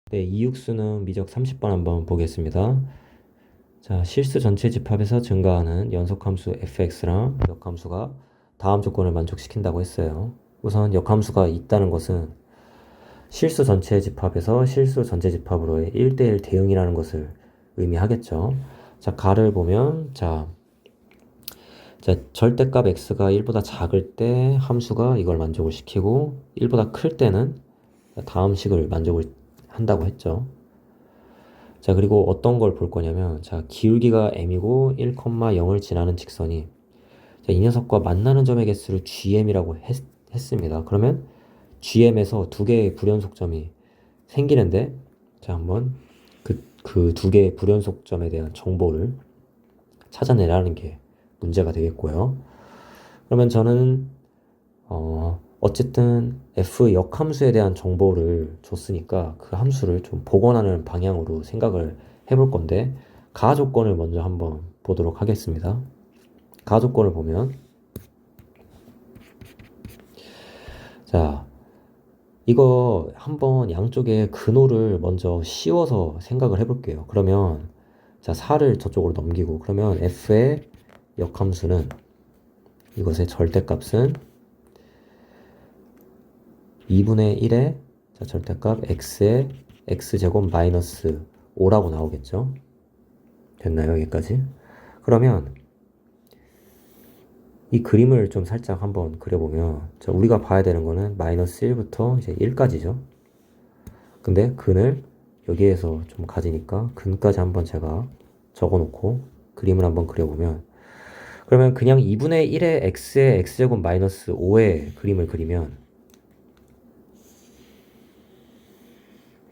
네, 이육수는 미적 30번 한번 보겠습니다. 자, 실수 전체 집합에서 증가하는 연속함수 fx랑 역함수가 다음 조건을 만족시킨다고 했어요. 우선 역함수가 있다는 것은 실수 전체 집합에서 실수 전체 집합으로의 1대1 대응이라는 것을 의미하겠죠. 자, 가를 보면 절대값 x가 1보다 작을 때 함수가 이걸 만족을 시키고 1보다 클 때는 다음 식을 만족을 한다고 했죠. 자, 그리고 어떤 걸 볼 거냐면, 자, 기울기가 m이고 1,0을 지나는 직선이, 자, 이 녀석과 만나는 점의 개수를 gm이라고 했습니다. 그러면 gm에서 두 개의 불연속점이 생기는데, 자, 한번 그 두 개의 불연속점에 대한 정보를 찾아내라는 게 문제가 되겠고요. 그러면 저는, 어쨌든 f 역함수에 대한 정보를 줬으니까 그 함수를 좀 복원하는 방향으로 생각을 해볼 건데 가 조건을 먼저 한번 보도록 하겠습니다. 가 조건을 보면 자, 이거 한번 양쪽에 근호를 먼저 씌워서 생각을 해볼게요. 그러면 자, 4를 저쪽으로 넘기고 그러면 f의 역함수는 이것의 절대값은 2분의 1의 절대값 x의 x제곱 마이너스 5라고 나오겠죠? 됐나요? 여기까지? 그러면 이 그림을 좀 살짝 한번 그려보면 우리가 봐야 되는 거는 마이너스 1부터 이제 1까지죠. 근데 근을 여기에서 좀 가지니까 근까지 한번 제가 적어놓고 그림을 한번 그려보면 그러면 그냥 2분의 1의 x의 x제곱 마이너스 5의 그림을 그리면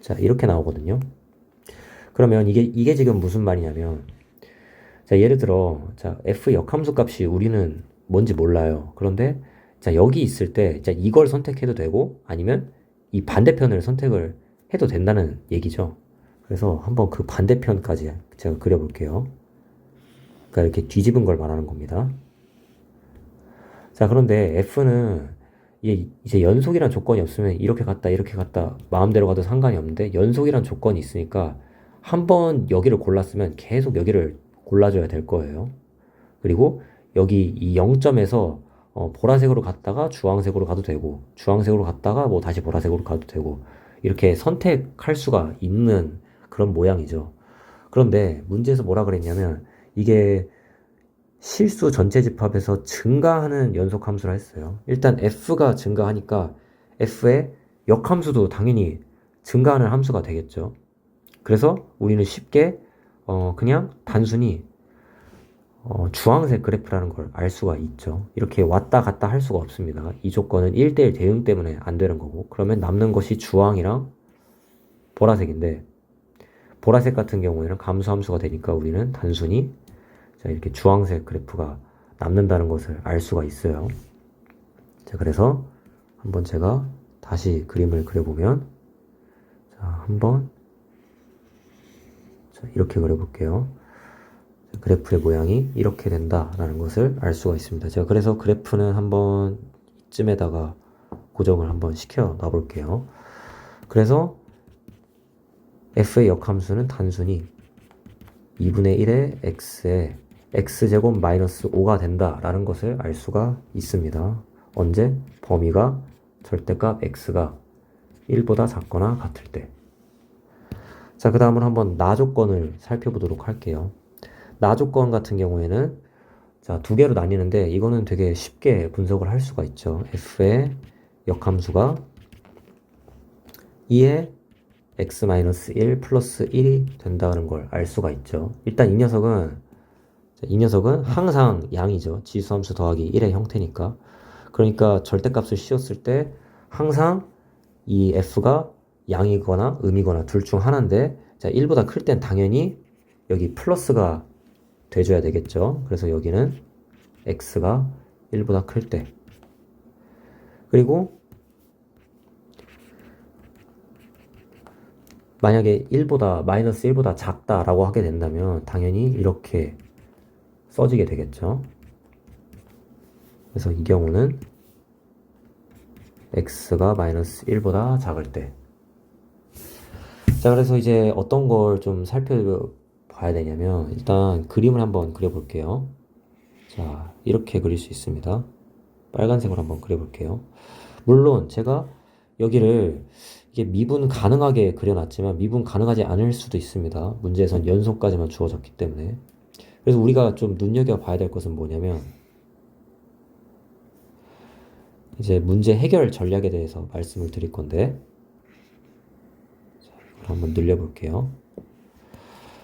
자, 이렇게 나오거든요. 그러면 이게 지금 무슨 말이냐면, 자, 예를 들어, 자, f 역함수 값이 우리는 뭔지 몰라요. 그런데, 자, 여기 있을 때, 자, 이걸 선택해도 되고, 아니면 이 반대편을 선택을 해도 된다는 얘기죠. 그래서 한번 그 반대편까지 제가 그려볼게요. 그러니까 이렇게 뒤집은 걸 말하는 겁니다. 자, 그런데 f는 이제 연속이란 조건이 없으면 이렇게 갔다 마음대로 가도 상관이 없는데 연속이란 조건이 있으니까 한 번 여기를 골랐으면 계속 여기를 골라줘야 될 거예요. 그리고 여기 이 0점에서 보라색으로 갔다가 주황색으로 가도 되고 주황색으로 갔다가 뭐 다시 보라색으로 가도 되고 이렇게 선택할 수가 있는 그런 모양이죠. 그런데 문제에서 뭐라 그랬냐면 이게 실수 전체 집합에서 증가하는 연속 함수라 했어요. 일단 f가 증가하니까 f의 역함수도 당연히 증가하는 함수가 되겠죠. 그래서 우리는 쉽게 그냥 단순히 주황색 그래프라는 걸 알 수가 있죠. 이렇게 왔다 갔다 할 수가 없습니다. 이 조건은 1대1 대응 때문에 안 되는 거고 그러면 남는 것이 주황이랑 보라색인데 보라색 같은 경우에는 감소함수가 되니까 우리는 단순히 자, 이렇게 주황색 그래프가 남는다는 것을 알 수가 있어요. 자, 그래서 한번 제가 다시 그림을 그려보면 자, 한번 자, 이렇게 그려볼게요. 자, 그래프의 모양이 이렇게 된다라는 것을 알 수가 있습니다. 제가 그래서 그래프는 한번 이쯤에다가 고정을 한번 시켜 놔볼게요. 그래서 f의 역함수는 단순히 2분의 1의 x에 x제곱 마이너스 5가 된다라는 것을 알 수가 있습니다. 언제? 범위가 절대값 x가 1보다 작거나 같을 때. 자, 그 다음으로 한번 나 조건을 살펴보도록 할게요. 나 조건 같은 경우에는 자, 두 개로 나뉘는데 이거는 되게 쉽게 분석을 할 수가 있죠. f의 역함수가 2의 x-1 플러스 1이 된다는 걸 알 수가 있죠. 일단 이 녀석은 항상 양이죠. 지수함수 더하기 1의 형태니까. 그러니까 절대값을 씌웠을 때 항상 이 f가 양이거나 음이거나 둘 중 하나인데 자, 1보다 클 땐 당연히 여기 플러스가 돼줘야 되겠죠. 그래서 여기는 x가 1보다 클 때. 그리고 만약에 마이너스 1보다 작다라고 하게 된다면 당연히 이렇게 써지게 되겠죠. 그래서 이 경우는 x가 마이너스 1보다 작을 때. 자, 그래서 이제 어떤 걸 좀 살펴봐야 되냐면, 일단 그림을 한번 그려볼게요. 자, 이렇게 그릴 수 있습니다. 빨간색으로 한번 그려볼게요. 물론 제가 여기를 이게 미분 가능하게 그려놨지만 미분 가능하지 않을 수도 있습니다. 문제에선 연속까지만 주어졌기 때문에. 그래서 우리가 좀 눈여겨봐야 될 것은 뭐냐면, 이제 문제 해결 전략에 대해서 말씀을 드릴 건데, 자, 이걸 한번 늘려볼게요.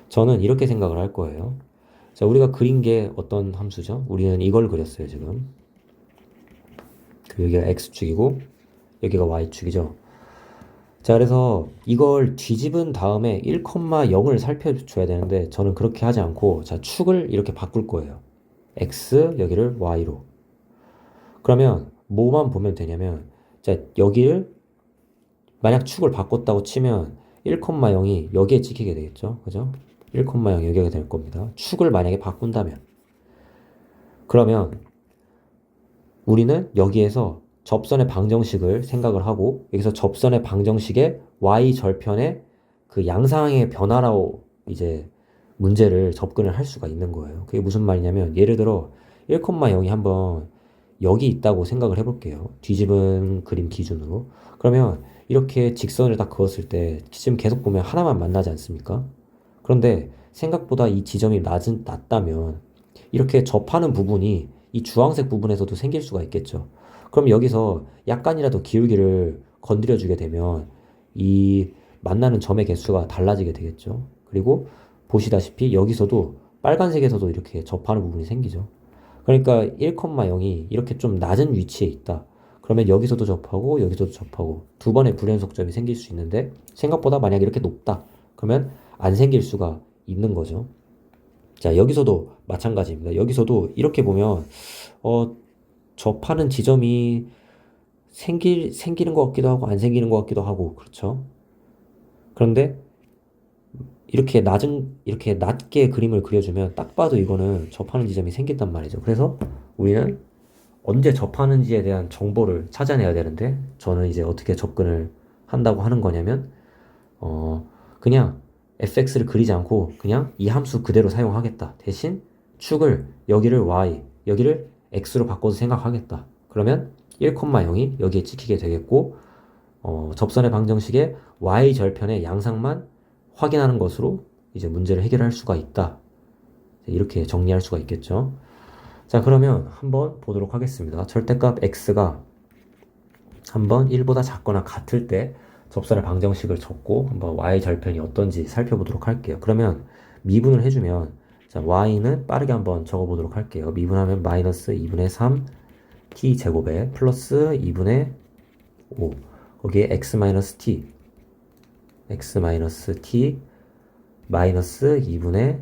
저는 이렇게 생각을 할 거예요. 자, 우리가 그린 게 어떤 함수죠? 우리는 이걸 그렸어요, 지금. 여기가 x축이고, 여기가 y축이죠. 자, 그래서 이걸 뒤집은 다음에 1,0을 살펴줘야 되는데, 저는 그렇게 하지 않고, 자, 축을 이렇게 바꿀 거예요. x, 여기를 y로. 그러면 뭐만 보면 되냐면, 자, 여기를 만약 축을 바꿨다고 치면 1,0이 여기에 찍히게 되겠죠. 그죠? 1,0 여기가 될 겁니다. 축을 만약에 바꾼다면. 그러면 우리는 여기에서 접선의 방정식을 생각을 하고 여기서 접선의 방정식의 y 절편의 그 양상의 변화로 이제 문제를 접근을 할 수가 있는 거예요. 그게 무슨 말이냐면 예를 들어 1,0이 한번 여기 있다고 생각을 해볼게요. 뒤집은 그림 기준으로. 그러면 이렇게 직선을 딱 그었을 때 지금 계속 보면 하나만 만나지 않습니까? 그런데 생각보다 이 지점이 낮다면 이렇게 접하는 부분이 이 주황색 부분에서도 생길 수가 있겠죠. 그럼 여기서 약간이라도 기울기를 건드려 주게 되면 이 만나는 점의 개수가 달라지게 되겠죠. 그리고 보시다시피 여기서도 빨간색에서도 이렇게 접하는 부분이 생기죠. 그러니까 1,0이 이렇게 좀 낮은 위치에 있다. 그러면 여기서도 접하고 여기서도 접하고 두 번의 불연속점이 생길 수 있는데 생각보다 만약 이렇게 높다. 그러면 안 생길 수가 있는 거죠. 자, 여기서도 마찬가지입니다. 여기서도 이렇게 보면 접하는 지점이 생기는 것 같기도 하고 안 생기는 것 같기도 하고 그렇죠. 그런데 이렇게 낮게 그림을 그려주면 딱 봐도 이거는 접하는 지점이 생긴단 말이죠. 그래서 우리는 언제 접하는지에 대한 정보를 찾아내야 되는데 저는 이제 어떻게 접근을 한다고 하는 거냐면 그냥 fx를 그리지 않고 그냥 이 함수 그대로 사용하겠다. 대신 축을 여기를 y, 여기를 x로 바꿔서 생각하겠다. 그러면 1,0이 여기에 찍히게 되겠고 접선의 방정식의 y 절편의 양상만 확인하는 것으로 이제 문제를 해결할 수가 있다. 이렇게 정리할 수가 있겠죠. 자, 그러면 한번 보도록 하겠습니다. 절대값 x가 한번 1보다 작거나 같을 때 접선의 방정식을 적고 한번 y 절편이 어떤지 살펴보도록 할게요. 그러면 미분을 해주면 자, y는 빠르게 한번 적어보도록 할게요. 미분하면 마이너스 2분의 3 t 제곱에 플러스 2분의 5 거기에 x 마이너스 t 마이너스 2분의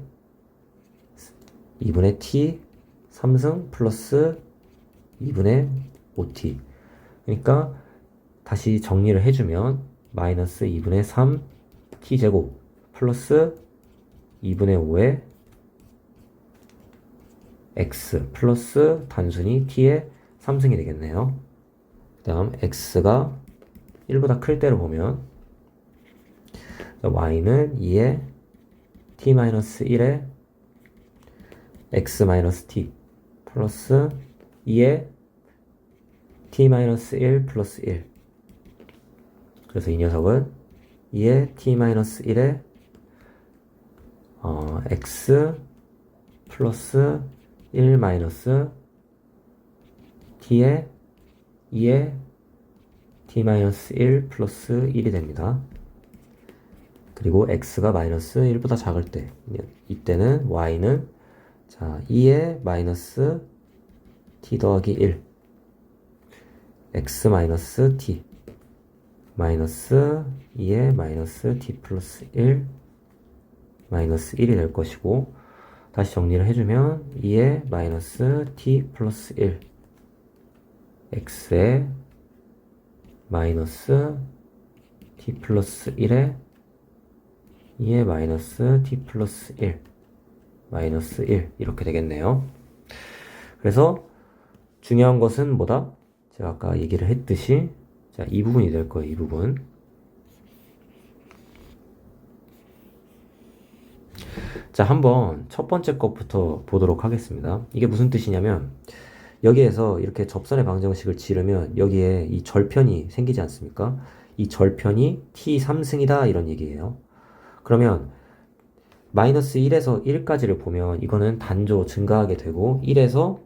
t 3승 플러스 2분의 5t. 그러니까 다시 정리를 해주면 마이너스 2분의 3 t제곱 플러스 2분의 5의 x 플러스 단순히 t의 3승이 되겠네요. 그 다음 x가 1보다 클 때로 보면 y는 2의 t-1의 x t 플러스 2의 t-1 플러스 1. 그래서 이 녀석은 2의 t-1의 x 플러스 1 마이너스 t의 2의 t-1 플러스 1이 됩니다. 그리고 x가 마이너스 1보다 작을 때 이때는 y는 자 2의 마이너스 t 더하기 1 x 마이너스 t 마이너스 2의 마이너스 t 플러스 1 마이너스 1이 될 것이고 다시 정리를 해주면 2의 마이너스 t 플러스 1 x의 마이너스 t 플러스 1의 2의 마이너스 t 플러스 1 마이너스 1 이렇게 되겠네요. 그래서 중요한 것은 뭐다? 제가 아까 얘기를 했듯이 자, 이 부분이 될 거예요. 이 부분. 자, 한번 첫 번째 것부터 보도록 하겠습니다. 이게 무슨 뜻이냐면 여기에서 이렇게 접선의 방정식을 지르면 여기에 이 절편이 생기지 않습니까? 이 절편이 t3승이다 이런 얘기예요. 그러면 마이너스 1에서 1까지를 보면 이거는 단조 증가하게 되고 1에서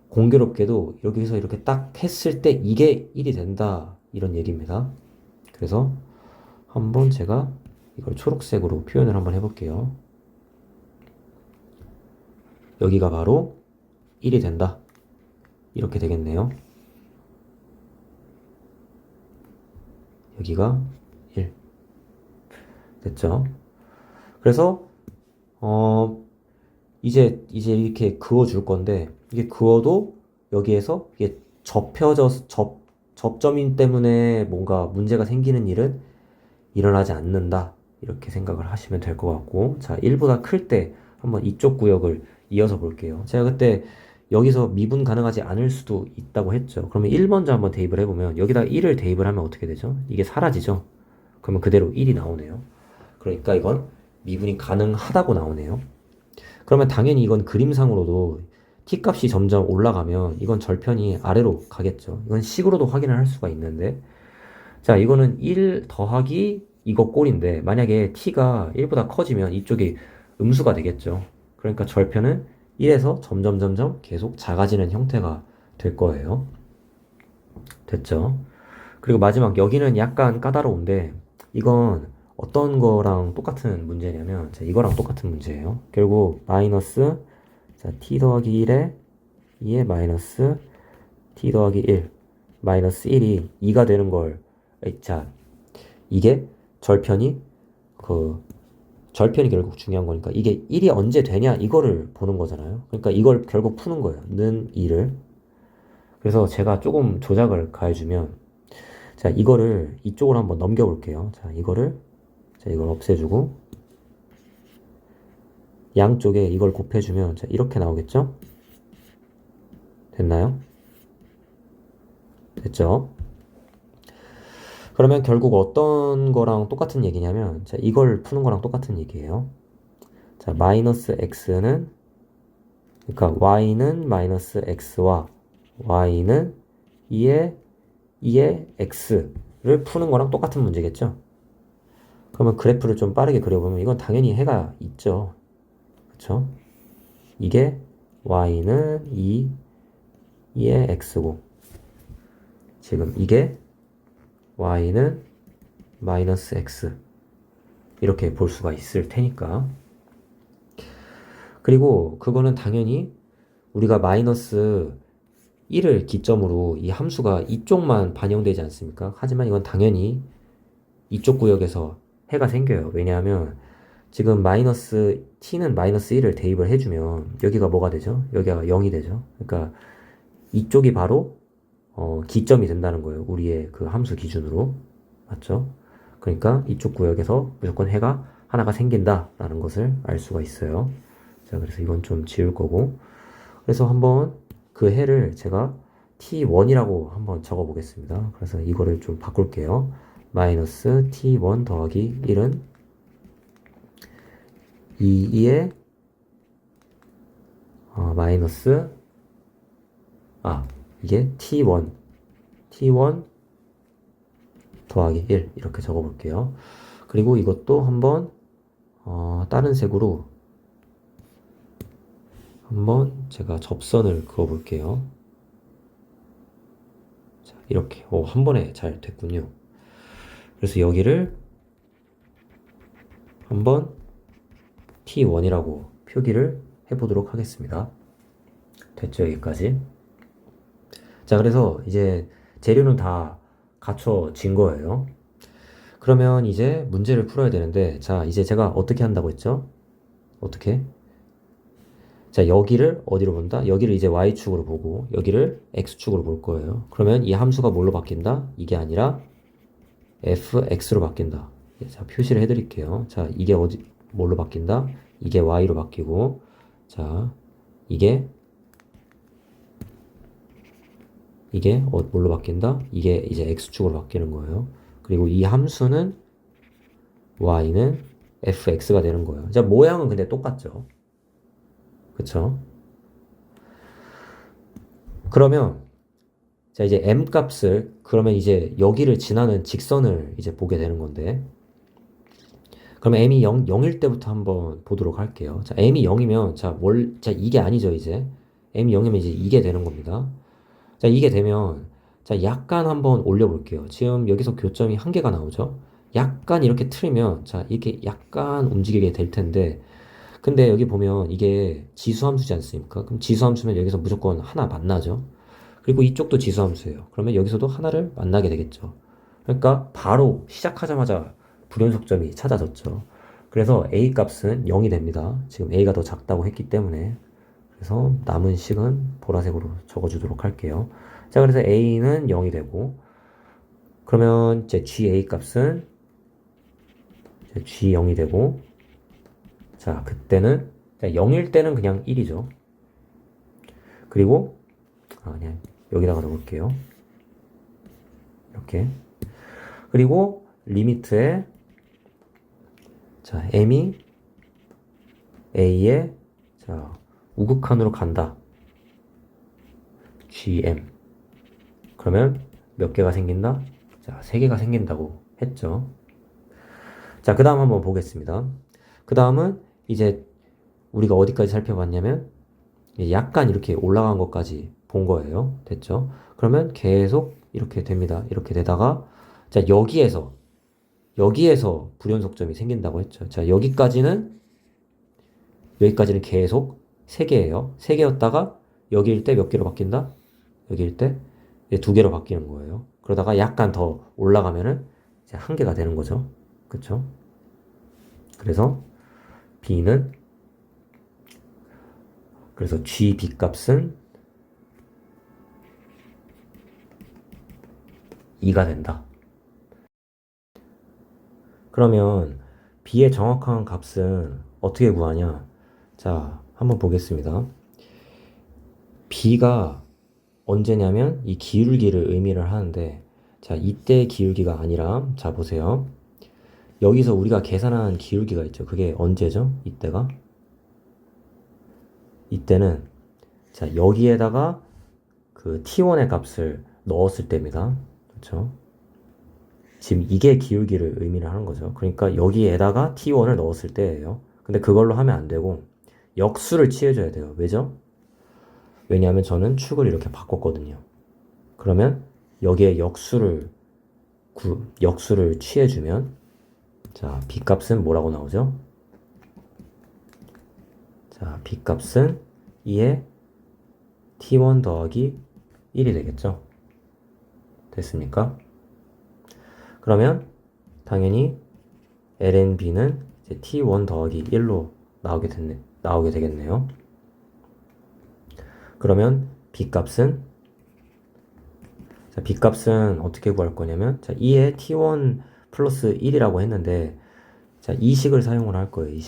공교롭게도 여기서 이렇게 딱 했을 때 이게 1이 된다 이런 얘기입니다. 그래서 한번 제가 이걸 초록색으로 표현을 한번 해볼게요. 여기가 바로 1이 된다. 이렇게 되겠네요. 여기가 1. 됐죠? 그래서 이제 이렇게 그어줄 건데 이게 그어도 여기에서 이게 접점인 때문에 뭔가 문제가 생기는 일은 일어나지 않는다. 이렇게 생각을 하시면 될 것 같고 자, 1보다 클 때 한번 이쪽 구역을 이어서 볼게요. 제가 그때 여기서 미분 가능하지 않을 수도 있다고 했죠. 그러면 1 먼저 한번 대입을 해보면 여기다 1을 대입을 하면 어떻게 되죠? 이게 사라지죠? 그러면 그대로 1이 나오네요. 그러니까 이건 미분이 가능하다고 나오네요. 그러면 당연히 이건 그림상으로도 t값이 점점 올라가면 이건 절편이 아래로 가겠죠. 이건 식으로도 확인을 할 수가 있는데 자, 이거는 1 더하기 이거 꼴인데 만약에 t가 1보다 커지면 이쪽이 음수가 되겠죠. 그러니까 절편은 1에서 점점 계속 작아지는 형태가 될 거예요. 됐죠? 그리고 마지막 여기는 약간 까다로운데 이건 어떤 거랑 똑같은 문제냐면 자, 이거랑 똑같은 문제예요. 결국 마이너스 자, t 더하기 1에 2에 마이너스 t 더하기 1 마이너스 1이 2가 되는 걸 자, 이게 절편이 절편이 결국 중요한 거니까 이게 1이 언제 되냐 이거를 보는 거잖아요. 그러니까 이걸 결국 푸는 거예요. 는 2를. 그래서 제가 조금 조작을 가해주면 자, 이거를 이쪽으로 한번 넘겨볼게요. 자, 이걸 없애주고 양쪽에 이걸 곱해주면 자, 이렇게 나오겠죠? 됐나요? 됐죠? 그러면 결국 어떤 거랑 똑같은 얘기냐면 자, 이걸 푸는 거랑 똑같은 얘기예요. 자, 마이너스 x는 그러니까 y는 마이너스 x와 y는 2의 x를 푸는 거랑 똑같은 문제겠죠? 그러면 그래프를 좀 빠르게 그려보면 이건 당연히 해가 있죠. 그쵸? 이게 y는 2의 x고 지금 이게 y는 마이너스 x 이렇게 볼 수가 있을 테니까 그리고 그거는 당연히 우리가 마이너스 1을 기점으로 이 함수가 이쪽만 반영되지 않습니까? 하지만 이건 당연히 이쪽 구역에서 해가 생겨요. 왜냐하면 지금 마이너스 t는 마이너스 1을 대입을 해주면 여기가 뭐가 되죠? 여기가 0이 되죠. 그러니까 이쪽이 바로 기점이 된다는 거예요. 우리의 그 함수 기준으로. 맞죠? 그러니까 이쪽 구역에서 무조건 해가 하나가 생긴다라는 것을 알 수가 있어요. 자, 그래서 이건 좀 지울 거고. 그래서 한번 그 해를 제가 t1이라고 한번 적어 보겠습니다. 그래서 이거를 좀 바꿀게요. 마이너스 t1 더하기 1은 2의 마이너스 이게 t1 더하기 1 이렇게 적어 볼게요. 그리고 이것도 한번 다른 색으로 한번 제가 접선을 그어 볼게요. 자, 이렇게 한 번에 잘 됐군요. 그래서 여기를 한번 t1이라고 표기를 해보도록 하겠습니다. 됐죠, 여기까지? 자, 그래서 이제 재료는 다 갖춰진 거예요. 그러면 이제 문제를 풀어야 되는데, 자, 이제 제가 어떻게 한다고 했죠? 어떻게? 자, 여기를 어디로 본다? 여기를 이제 y축으로 보고, 여기를 x축으로 볼 거예요. 그러면 이 함수가 뭘로 바뀐다? 이게 아니라 fx로 바뀐다. 자, 표시를 해드릴게요. 자, 이게 뭘로 바뀐다? 이게 y로 바뀌고, 자, 이게 뭘로 바뀐다? 이게 이제 x축으로 바뀌는 거예요. 그리고 이 함수는 y는 fx가 되는 거예요. 자, 모양은 근데 똑같죠. 그쵸? 그러면 자, 이제 m 값을 그러면 이제 여기를 지나는 직선을 이제 보게 되는 건데 그러면 m이 0일 때부터 한번 보도록 할게요. 자, m이 0이면 자, 이게 아니죠, 이제. m이 0이면 이제 이게 되는 겁니다. 자, 이게 되면 자, 약간 한번 올려 볼게요. 지금 여기서 교점이 한 개가 나오죠. 약간 이렇게 틀면 자, 이렇게 약간 움직이게 될 텐데 근데 여기 보면 이게 지수함수지 않습니까? 그럼 지수함수면 여기서 무조건 하나 만나죠. 그리고 이쪽도 지수함수예요. 그러면 여기서도 하나를 만나게 되겠죠. 그러니까 바로 시작하자마자 불연속점이 찾아졌죠. 그래서 A 값은 0이 됩니다. 지금 A가 더 작다고 했기 때문에. 그래서 남은 식은 보라색으로 적어주도록 할게요. 자, 그래서 A는 0이 되고, 그러면 이제 GA 값은 이제 G0이 되고, 자, 그때는, 자, 0일 때는 그냥 1이죠. 그리고, 그냥 여기다가 넣을게요. 이렇게. 그리고 리미트에 자, m이 a의 자, 우극한으로 간다. gm. 그러면 몇 개가 생긴다? 자, 3개가 생긴다고 했죠. 자, 그 다음 한번 보겠습니다. 그 다음은 이제 우리가 어디까지 살펴봤냐면 약간 이렇게 올라간 것까지 본 거예요. 됐죠? 그러면 계속 이렇게 됩니다. 이렇게 되다가 자, 여기에서 불연속점이 생긴다고 했죠. 자, 여기까지는 계속 3개예요. 3개였다가 여기일 때 몇 개로 바뀐다? 여기일 때 2개로 바뀌는 거예요. 그러다가 약간 더 올라가면은 이제 1개가 되는 거죠. 그쵸? 그래서 B는 그래서 GB 값은 2가 된다. 그러면 B의 정확한 값은 어떻게 구하냐? 자, 한번 보겠습니다. B가 언제냐면 이 기울기를 의미를 하는데 자, 이때의 기울기가 아니라 자, 보세요. 여기서 우리가 계산한 기울기가 있죠. 그게 언제죠? 이때는 자, 여기에다가 그 T1의 값을 넣었을 때입니다. 그렇죠? 지금 이게 기울기를 의미를 하는 거죠. 그러니까 여기에다가 T1을 넣었을 때예요. 근데 그걸로 하면 안 되고 역수를 취해줘야 돼요. 왜죠? 왜냐하면 저는 축을 이렇게 바꿨거든요. 그러면 여기에 역수를 취해주면 자, B 값은 뭐라고 나오죠? 자, B 값은 2에 T1 더하기 1이 되겠죠? 됐습니까? 그러면 당연히 lnb는 이제 T1 더하기 1로 나오게 되겠네요. 그러면 B 값은 자, B 값은 어떻게 구할 거냐면 자, 2에 T1 플러스 1이라고 했는데 자, 이 식을 사용을 할 거예요. 이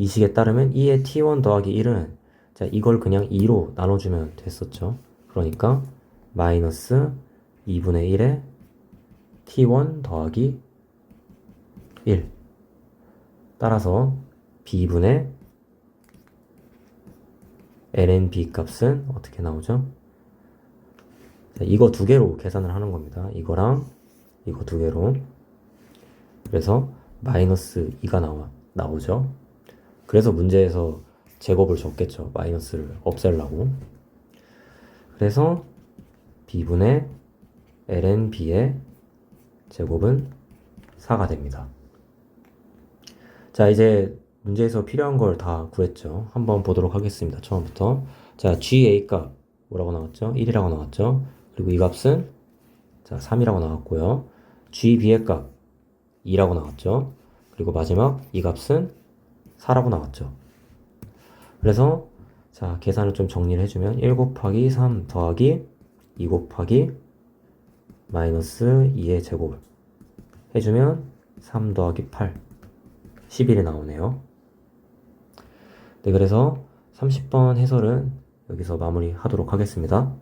식에 따르면 2에 T1 더하기 1은 자, 이걸 그냥 2로 나눠주면 됐었죠. 그러니까 마이너스 2분의 1에 T1 더하기 1 따라서 B분의 lnB 값은 어떻게 나오죠? 자, 이거 2개로 계산을 하는 겁니다. 이거랑 이거 2개로 그래서 마이너스 2가 나오죠. 그래서 문제에서 제곱을 줬겠죠. 마이너스를 없애려고. 그래서 B분의 lnB의 제곱은 4가 됩니다. 자, 이제 문제에서 필요한 걸 다 구했죠. 한번 보도록 하겠습니다. 처음부터. 자, GA 값 뭐라고 나왔죠? 1이라고 나왔죠. 그리고 이 값은 자, 3이라고 나왔고요. GB의 값 2라고 나왔죠. 그리고 마지막 이 값은 4라고 나왔죠. 그래서 자, 계산을 좀 정리를 해주면 1 곱하기 3 더하기 2 곱하기 마이너스 2의 제곱을 해주면 3 더하기 8 11이 나오네요. 네, 그래서 30번 해설은 여기서 마무리하도록 하겠습니다.